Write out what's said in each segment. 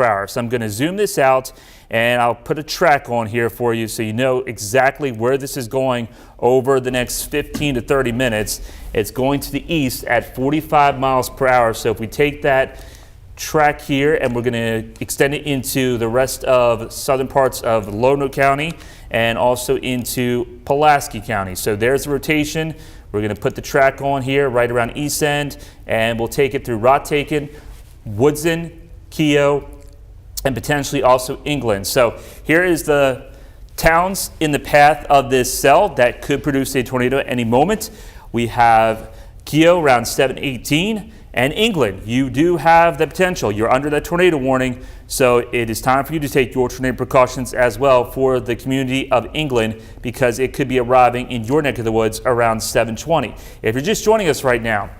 per hour. So I'm going to zoom this out and I'll put a track on here for you so you know exactly where this is going over the next 15 to 30 minutes. It's going to the east at 45 miles per hour. So if we take that track here and we're going to extend it into the rest of southern parts of Lonoke County and also into Pulaski County. So there's the rotation. We're going to put the track on here right around East End, and we'll take it through Rottaken, Woodson, Keogh, and potentially also England. So here is the towns in the path of this cell that could produce a tornado at any moment. We have Keogh around 718, and England, you do have the potential. You're under that tornado warning, so it is time for you to take your tornado precautions as well for the community of England, because it could be arriving in your neck of the woods around 720. If you're just joining us right now,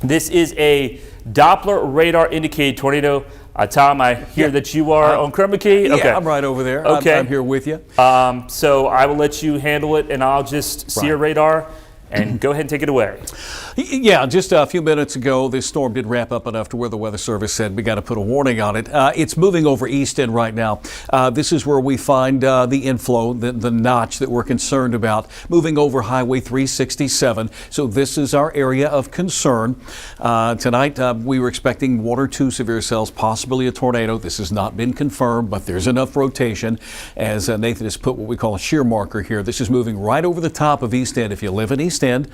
this is a Doppler radar indicated tornado. Tom, I hear that you are on Chroma Key. Okay. Yeah, I'm right over there. Okay. I'm here with you. So I will let you handle it, and I'll just see your radar and go ahead and take it away. Yeah, just a few minutes ago, this storm did wrap up enough to where the Weather Service said we got to put a warning on it. It's moving over East End right now. This is where we find the inflow, the notch that we're concerned about, moving over Highway 367. So this is our area of concern. Tonight, we were expecting 1 or 2 severe cells, possibly a tornado. This has not been confirmed, but there's enough rotation. As Nathan has put what we call a shear marker here, this is moving right over the top of East End. If you live in East End,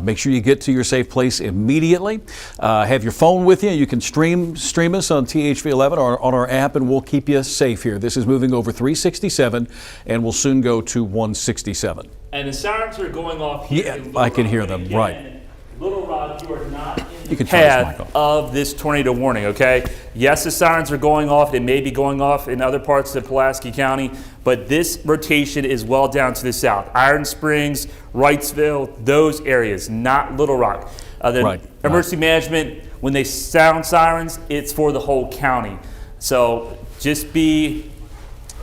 make sure you get to your safe place immediately. Have your phone with you. You can stream us on THV11 or on our app, and we'll keep you safe here. This is moving over 367 and will soon go to 167. And the sirens are going off here. Yeah, I can hear them. Again, right. Little Rock, you are not in the path of this tornado warning, okay? Yes, the sirens are going off. They may be going off in other parts of Pulaski County, but this rotation is well down to the south. Iron Springs, Wrightsville, those areas, not Little Rock. Emergency management, when they sound sirens, it's for the whole county. So just be,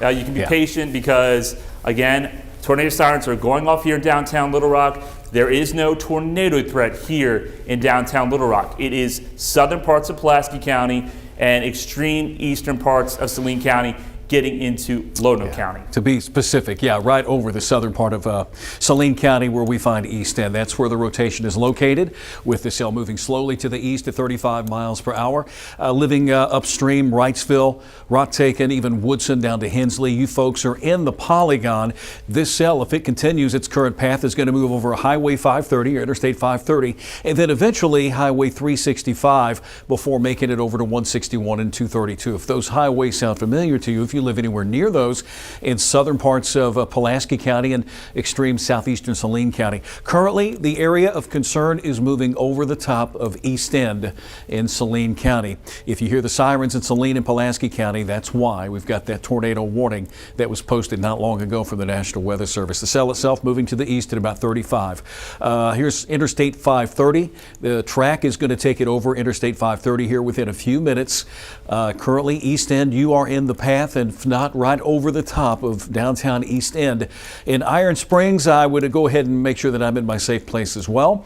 you can be patient, because, again, tornado sirens are going off here in downtown Little Rock. There is no tornado threat here in downtown Little Rock. It is southern parts of Pulaski County and extreme eastern parts of Saline County, getting into Lonoke County. To be specific, right over the southern part of Saline County, where we find East End. That's where the rotation is located, with the cell moving slowly to the east at 35 miles per hour. Living upstream, Wrightsville, Rottaken, even Woodson down to Hensley. You folks are in the polygon. This cell, if it continues its current path, is going to move over Highway 530 or Interstate 530, and then eventually Highway 365 before making it over to 161 and 232. If those highways sound familiar to you, if you live anywhere near those in southern parts of Pulaski County and extreme southeastern Saline County. Currently, the area of concern is moving over the top of East End in Saline County. If you hear the sirens in Saline and Pulaski County, that's why we've got that tornado warning that was posted not long ago from the National Weather Service. The cell itself moving to the east at about 35. Here's Interstate 530. The track is going to take it over Interstate 530 here within a few minutes. Currently, East End, you are in the path, and if not, right over the top of downtown East End. In Iron Springs, I would go ahead and make sure that I'm in my safe place as well.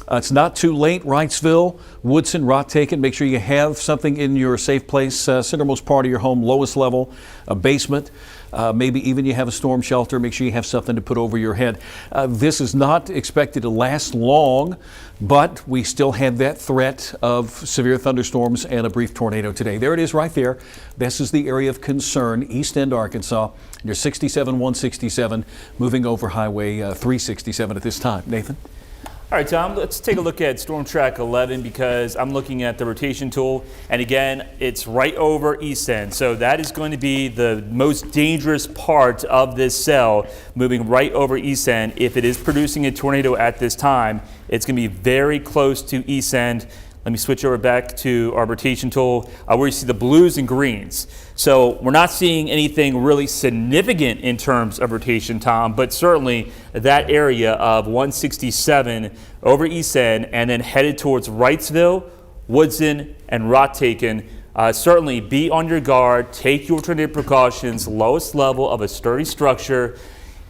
It's not too late. Wrightsville, Woodson, Rottaken, make sure you have something in your safe place, centermost part of your home, lowest level, a basement. Maybe even you have a storm shelter. Make sure you have something to put over your head. This is not expected to last long, but we still had that threat of severe thunderstorms and a brief tornado today. There it is right there. This is the area of concern, East End, Arkansas. You're 67, 167, moving over Highway 367 at this time. Nathan? All right, Tom, let's take a look at Storm Track 11, because I'm looking at the rotation tool, and again, it's right over East End. So that is going to be the most dangerous part of this cell, moving right over East End. If it is producing a tornado at this time, it's going to be very close to East End. Let me switch over back to our rotation tool, where you see the blues and greens. So we're not seeing anything really significant in terms of rotation, Tom, but certainly that area of 167 over East End and then headed towards Wrightsville, Woodson, and Rottaken. Certainly be on your guard, take your tornado precautions, lowest level of a sturdy structure,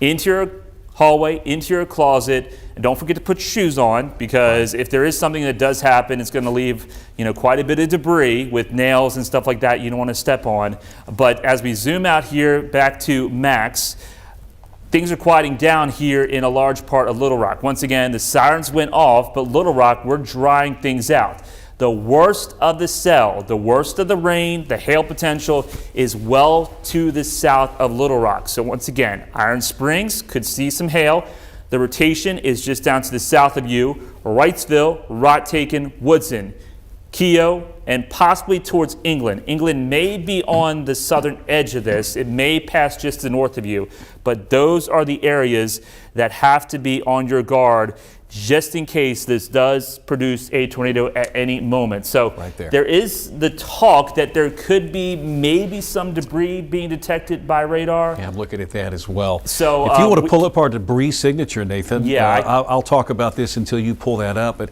into your hallway, into your closet, and don't forget to put shoes on, because if there is something that does happen, it's going to leave, quite a bit of debris with nails and stuff like that you don't want to step on. But as we zoom out here back to Max, things are quieting down here in a large part of Little Rock. Once again, the sirens went off, but Little Rock, we're drying things out. The worst of the cell, the worst of the rain, the hail potential is well to the south of Little Rock. So once again, Iron Springs could see some hail. The rotation is just down to the south of you. Wrightsville, Rottaken, Woodson, Keogh, and possibly towards England. England may be on the southern edge of this. It may pass just to the north of you. But those are the areas that have to be on your guard just in case this does produce a tornado at any moment. So right there is the talk that there could be maybe some debris being detected by radar. Yeah, I'm looking at that as well. So if you want to pull up our debris signature, Nathan, yeah, I'll talk about this until you pull that up. But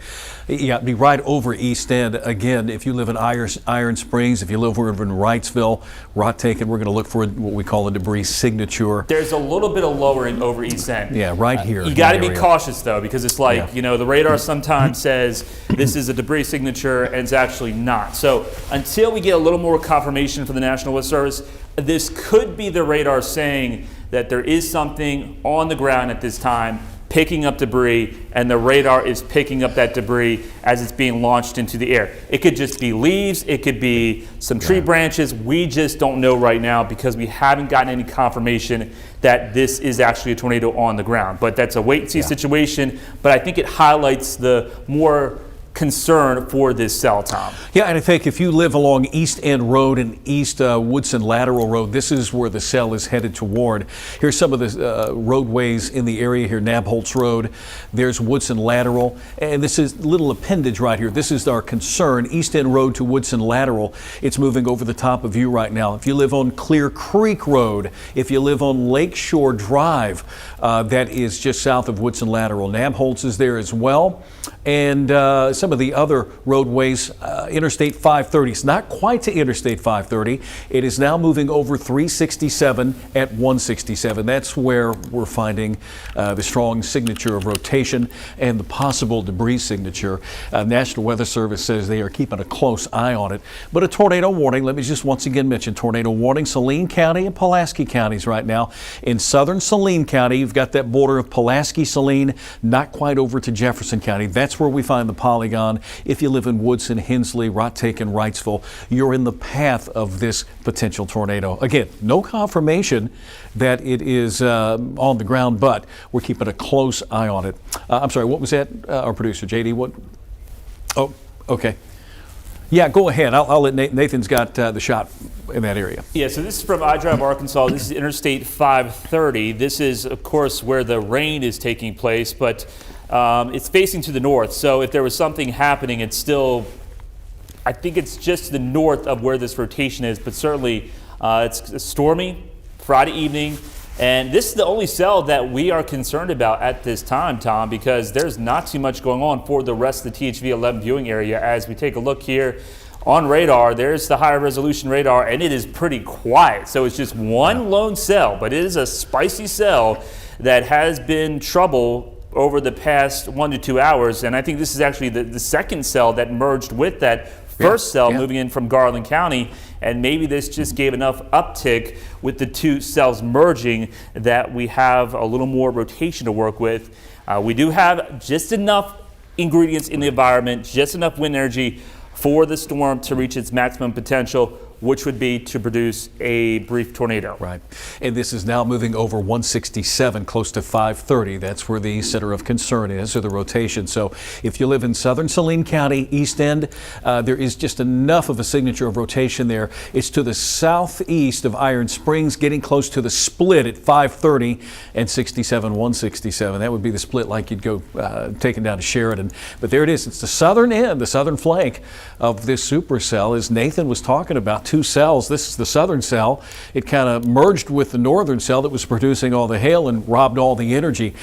yeah, it'd be right over East End. Again, if you live in Iron Springs, if you live over in Wrightsville, Rottaken, we're going to look for what we call a debris signature. There's a little bit of lowering over East End. Yeah, right here. You got to be cautious though, because it's like, the radar sometimes says this is a debris signature and it's actually not. So until we get a little more confirmation from the National Weather Service, this could be the radar saying that there is something on the ground at this time picking up debris, and the radar is picking up that debris as it's being launched into the air. It could just be leaves, it could be some tree branches. We just don't know right now because we haven't gotten any confirmation that this is actually a tornado on the ground. But that's a wait and see situation, but I think it highlights the more concern for this cell, Tom. Yeah, and I think if you live along East End Road and East Woodson Lateral Road, this is where the cell is headed toward. Here's some of the roadways in the area here. Nabholz Road, there's Woodson Lateral, and this is a little appendage right here. This is our concern. East End Road to Woodson Lateral, it's moving over the top of you right now. If you live on Clear Creek Road, if you live on Lakeshore Drive, that is just south of Woodson Lateral. Nabholz is there as well. And some of the other roadways, Interstate 530. It's not quite to Interstate 530. It is now moving over 367 at 167. That's where we're finding the strong signature of rotation and the possible debris signature. National Weather Service says they are keeping a close eye on it. But a tornado warning, let me just once again mention tornado warning. Saline County and Pulaski counties right now. In southern Saline County, you've got that border of Pulaski, Saline, not quite over to Jefferson County. That's where we find the polygon. If you live in Woodson, Hensley, Rottaken, Wrightsville, you're in the path of this potential tornado. Again, no confirmation that it is on the ground, but we're keeping a close eye on it. I'm sorry, what was that? Our producer, JD, what? Oh, okay. Yeah, go ahead. I'll let Nathan's got the shot in that area. Yeah, so this is from iDrive Arkansas. This is Interstate 530. This is, of course, where the rain is taking place, but it's facing to the north. So if there was something happening, it's still, I think it's just to the north of where this rotation is, but certainly it's stormy Friday evening. And this is the only cell that we are concerned about at this time, Tom, because there's not too much going on for the rest of the THV11 viewing area. As we take a look here on radar, there's the higher resolution radar, and it is pretty quiet. So it's just one lone cell, but it is a spicy cell that has been trouble over the past 1 to 2 hours. And I think this is actually the second cell that merged with that first cell moving in from Garland County, and maybe this just gave enough uptick with the two cells merging that we have a little more rotation to work with. We do have just enough ingredients in the environment, just enough wind energy for the storm to reach its maximum potential, which would be to produce a brief tornado. Right. And this is now moving over 167, close to 530. That's where the center of concern is, or the rotation. So if you live in southern Saline County, East End, there is just enough of a signature of rotation there. It's to the southeast of Iron Springs, getting close to the split at 530 and 67, 167. That would be the split like you'd go taking down to Sheridan. But there it is. It's the southern end, the southern flank of this supercell, as Nathan was talking about. two cells. This is the southern cell. It kind of merged with the northern cell that was producing all the hail and robbed all the energy.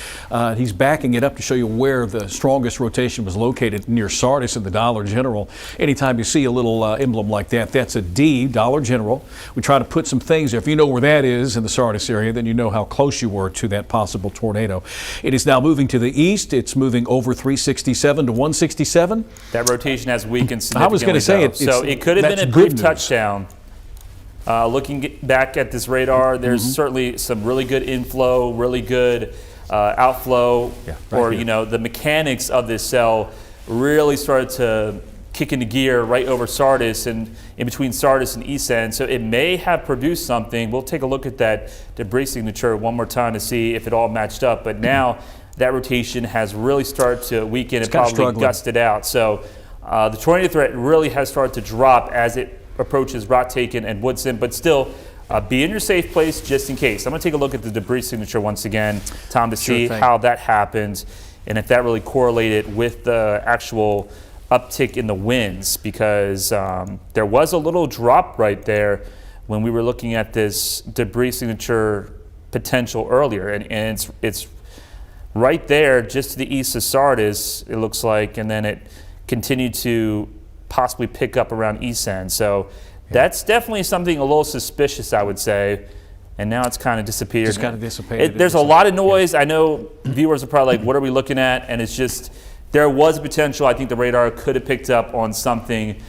He's backing it up to show you where the strongest rotation was located, near Sardis in the Dollar General. Anytime you see a little emblem like that, that's a D, Dollar General. We try to put some things there. If you know where that is in the Sardis area, then you know how close you were to that possible tornado. It is now moving to the east. It's moving over 367 to 167. That rotation has weakened significantly. I was going to say so it could have been a brief touchdown. Looking back at this radar, there's certainly some really good inflow, really good outflow, the mechanics of this cell really started to kick into gear right over Sardis and in between Sardis and East End. So it may have produced something. We'll take a look at that debris signature one more time to see if it all matched up. But now that rotation has really started to weaken and probably gusted out. So the tornado threat really has started to drop as it approaches Rocktaken and Woodson, but still be in your safe place just in case. I'm going to take a look at the debris signature once again, Tom, to see how that happened and if that really correlated with the actual uptick in the winds, because there was a little drop right there when we were looking at this debris signature potential earlier, and it's right there just to the east of Sardis, it looks like, and then it continued to possibly pick up around East End. So that's definitely something a little suspicious, I would say. And now it's kind of disappeared. Just kind of dissipated. There's a lot of noise. I know viewers are probably like, what are we looking at? And it's just, there was potential. I think the radar could have picked up on something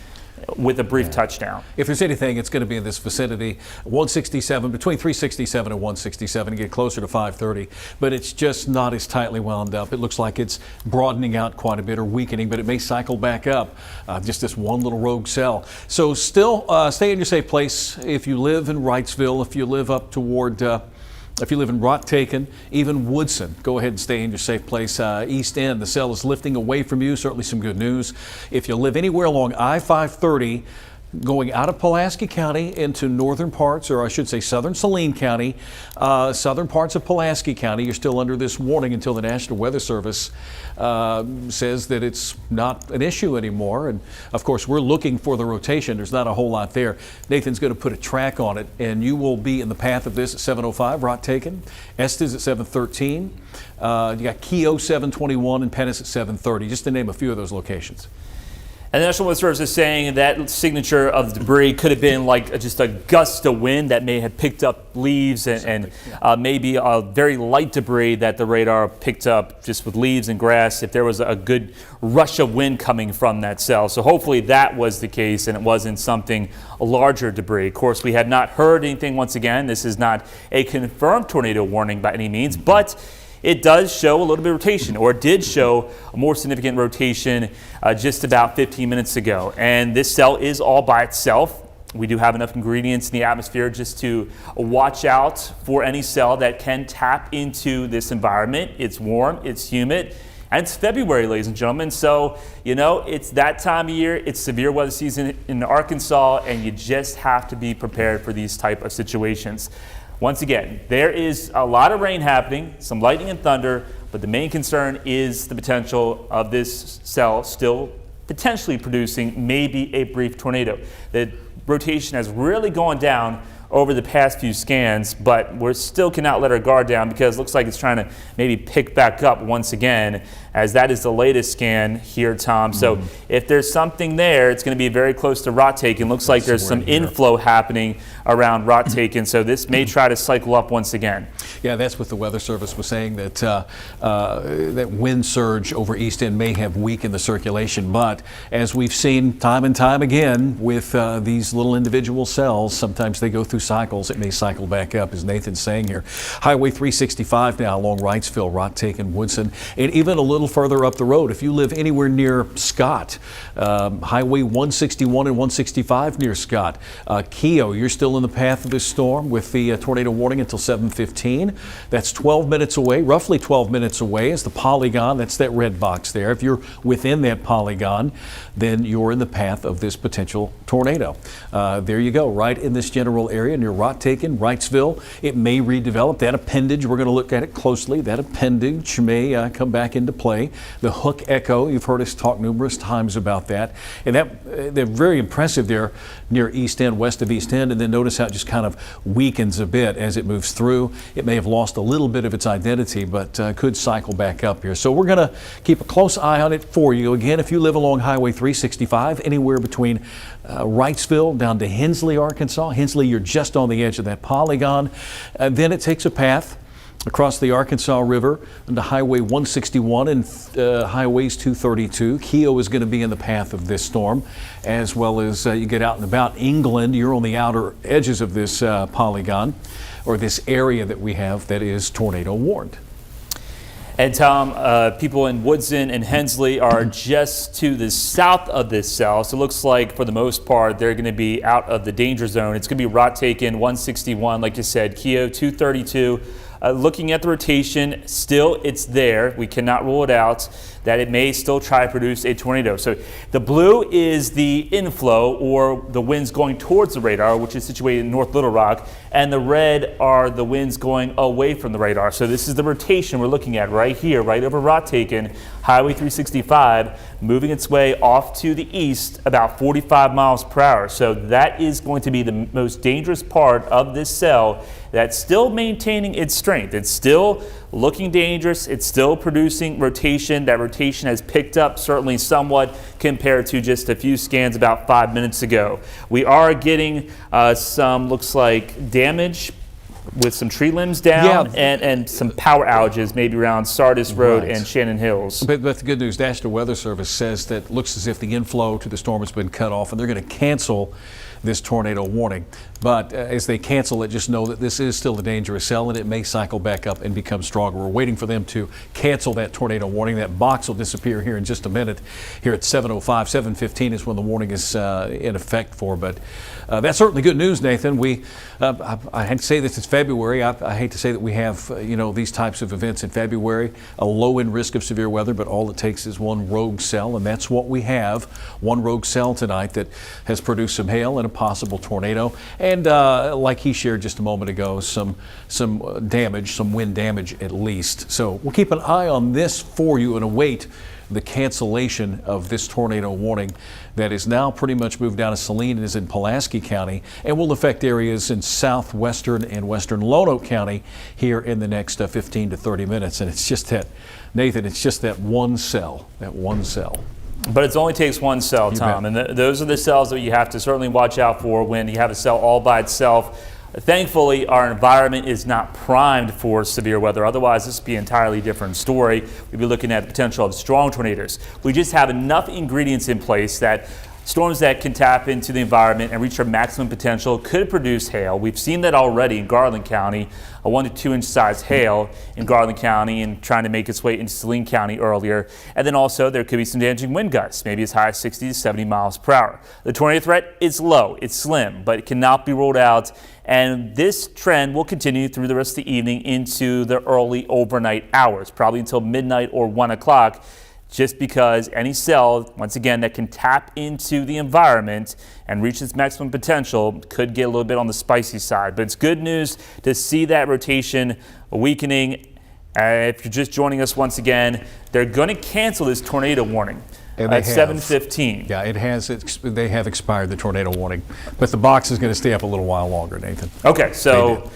with a brief touchdown. If there's anything, it's going to be in this vicinity, 167, between 367 and 167, and get closer to 530. But it's just not as tightly wound up. It looks like it's broadening out quite a bit or weakening, but it may cycle back up. Just this one little rogue cell. So still stay in your safe place. If you live in Wrightsville, if you live up toward if you live in Rocktaken, even Woodson, go ahead and stay in your safe place. East End, the cell is lifting away from you. Certainly some good news. If you live anywhere along I-530, going out of Pulaski County into northern parts, or I should say southern Saline County, southern parts of Pulaski County, you're still under this warning until the National Weather Service says that it's not an issue anymore. And of course, we're looking for the rotation. There's not a whole lot there. Nathan's going to put a track on it, and you will be in the path of this at 7:05, Rocktaken. Estes at 7:13. You got Keogh 7:21 and Pettis at 7:30, just to name a few of those locations. And the National Weather Service is saying that signature of the debris could have been like just a gust of wind that may have picked up leaves and maybe a very light debris that the radar picked up just with leaves and grass if there was a good rush of wind coming from that cell. So hopefully that was the case and it wasn't something larger debris. Of course, we have not heard anything once again. This is not a confirmed tornado warning by any means, but it does show a little bit of rotation, or it did show a more significant rotation just about 15 minutes ago. And this cell is all by itself. We do have enough ingredients in the atmosphere just to watch out for any cell that can tap into this environment. It's warm, it's humid, and it's February, ladies and gentlemen. So, it's that time of year. It's severe weather season in Arkansas, and you just have to be prepared for these type of situations. Once again, there is a lot of rain happening, some lightning and thunder, but the main concern is the potential of this cell still potentially producing maybe a brief tornado. The rotation has really gone down over the past few scans, but we still cannot let our guard down because it looks like it's trying to maybe pick back up once again, as that is the latest scan here, Tom. So if there's something there, it's going to be very close to Rocktaken. Looks like there's some inflow happening around Rocktaken, so this may try to cycle up once again. Yeah, that's what the Weather Service was saying, that that wind surge over East End may have weakened the circulation. But as we've seen time and time again with these little individual cells, sometimes they go through cycles. It may cycle back up, as Nathan's saying here. Highway 365 now along Wrightsville, Rocktaken, Woodson, and even a little further up the road. If you live anywhere near Scott, Highway 161 and 165 near Scott, Keogh, you're still in the path of this storm with the tornado warning until 7:15. That's 12 minutes away, roughly 12 minutes away is the polygon. That's that red box there. If you're within that polygon, then you're in the path of this potential tornado. There you go, right in this general area. area near Rottaken, Wrightsville. It may redevelop. That appendage, we're going to look at it closely. That appendage may come back into play. The Hook Echo, you've heard us talk numerous times about that. And they're very impressive there near East End, west of East End. And then notice how it just kind of weakens a bit as it moves through. It may have lost a little bit of its identity, but could cycle back up here. So we're going to keep a close eye on it for you. Again, if you live along Highway 365, anywhere between Wrightsville down to Hensley, Arkansas. Hensley, you're just on the edge of that polygon. Then it takes a path across the Arkansas River into Highway 161 and Highways 232. Keogh is going to be in the path of this storm, as well as you get out and about England. You're on the outer edges of this polygon, or this area that we have that is tornado warned. And Tom, people in Woodson and Hensley are just to the south of this cell. So it looks like for the most part, they're going to be out of the danger zone. It's going to be Rottaken 161, like you said, Keogh 232. Looking at the rotation, still it's there. We cannot rule it out that it may still try to produce a tornado. So the blue is the inflow, or the winds going towards the radar, which is situated in North Little Rock, and the red are the winds going away from the radar. So this is the rotation we're looking at right here, right over Rottaken, Highway 365, moving its way off to the east about 45 miles per hour. So that is going to be the most dangerous part of this cell, that's still maintaining its strength. It's still looking dangerous. It's still producing rotation. That rotation has picked up certainly somewhat compared to just a few scans about 5 minutes ago. We are getting some, looks like, damage with some tree limbs down, and some power outages maybe around Sardis Road and Shannon Hills. But the good news, National Weather Service says that it looks as if the inflow to the storm has been cut off, and they're going to cancel this tornado warning. But as they cancel it, just know that this is still a dangerous cell, and it may cycle back up and become stronger. We're waiting for them to cancel that tornado warning. That box will disappear here in just a minute. Here at 7:05, 7:15 is when the warning is in effect for. But that's certainly good news, Nathan. I hate to say this, it's February. I hate to say that we have these types of events in February, a low in risk of severe weather, but all it takes is one rogue cell, and that's what we have. One rogue cell tonight that has produced some hail and a possible tornado, and like he shared just a moment ago, some damage, some wind damage at least. So we'll keep an eye on this for you and await the cancellation of this tornado warning that is now pretty much moved down to Saline and is in Pulaski County, and will affect areas in southwestern and western Lonoke County here in the next 15 to 30 minutes. And it's just that, Nathan, it's just that one cell, But it only takes one cell, Tom, and those are the cells that you have to certainly watch out for when you have a cell all by itself. Thankfully, our environment is not primed for severe weather. Otherwise, this would be an entirely different story. We'd be looking at the potential of strong tornadoes. We just have enough ingredients in place that storms that can tap into the environment and reach their maximum potential could produce hail. We've seen that already in Garland County, a 1 to 2 inch size hail in Garland County, and trying to make its way into Saline County earlier. And then also there could be some damaging wind gusts, maybe as high as 60 to 70 miles per hour. The tornado threat is low, it's slim, but it cannot be ruled out. And this trend will continue through the rest of the evening into the early overnight hours, probably until midnight or 1 o'clock. Just because any cell, once again, that can tap into the environment and reach its maximum potential could get a little bit on the spicy side. But it's good news to see that rotation weakening. If you're just joining us once again, they're going to cancel this tornado warning at 7:15. Yeah, they have expired the tornado warning, but the box is going to stay up a little while longer, Nathan. Okay, so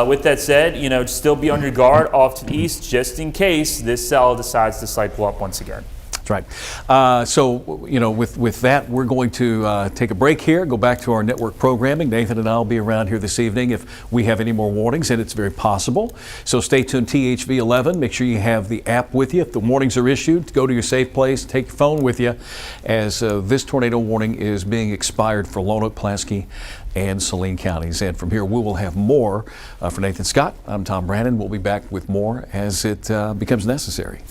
with that said, still be on your guard off to the east just in case this cell decides to cycle up once again. That's right. So, with that, we're going to take a break here, go back to our network programming. Nathan and I will be around here this evening if we have any more warnings, and it's very possible. So stay tuned, THV11. Make sure you have the app with you. If the warnings are issued, go to your safe place, take your phone with you, as this tornado warning is being expired for Lonoke, Pulaski, and Saline counties. And from here, we will have more. For Nathan Scott, I'm Tom Brannon. We'll be back with more as it becomes necessary.